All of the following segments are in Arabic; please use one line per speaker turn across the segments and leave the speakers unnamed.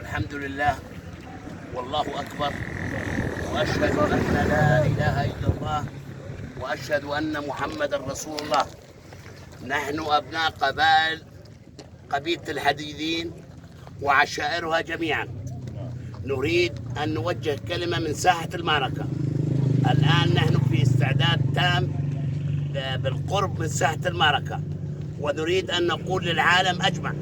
والحمد لله والله أكبر، وأشهد أن لا إله إلا الله، وأشهد أن محمدا رسول الله. نحن أبناء قبيلة الحديدين وعشائرها جميعا، نريد أن نوجه كلمة من ساحة المعركة. الآن نحن في استعداد تام بالقرب من ساحة المعركة، ونريد أن نقول للعالم أجمع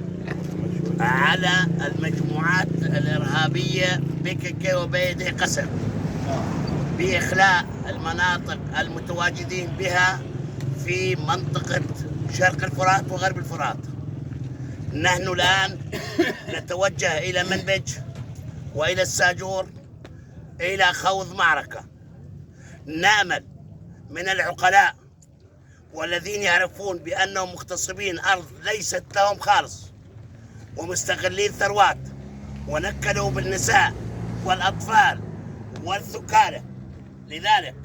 على المجموعات الإرهابية بكك وبيدي قسم بإخلاء المناطق المتواجدين بها في منطقة شرق الفرات وغرب الفرات. نحن الآن نتوجه إلى منبج وإلى الساجور إلى خوض معركة. نأمل من العقلاء والذين يعرفون بأنهم مغتصبين أرض ليست لهم خالص ومستغلين ثروات ونكلوا بالنساء والأطفال والثكالة، لذلك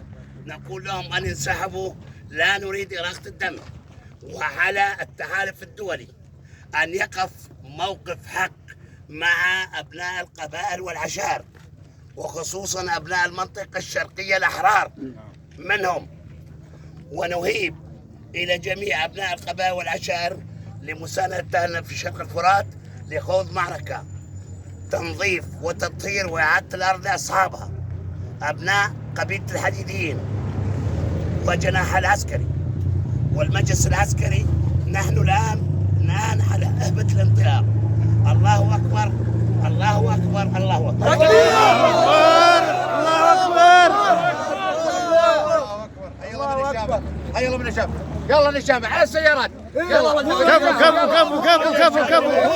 نقول لهم أن ينسحبوا، لا نريد إراقة الدم. وعلى التحالف الدولي أن يقف موقف حق مع أبناء القبائل والعشائر، وخصوصا أبناء المنطقة الشرقية الأحرار منهم، ونهيب إلى جميع أبناء القبائل والعشائر لمساندتنا في شرق الفرات لخوض معركة تنظيف وتطهير وإعادة الأرض لأصحابها. أبناء قبيلة الحديديين وجناح العسكري والمجلس العسكري، نحن الآن على أهبة الانطلاق. الله أكبر، الله أكبر، الله أكبر، الله
أكبر. هيا من الشام، يلا نشام على السيارات، يلا
كفو كفو كفو كفو كفو كفو.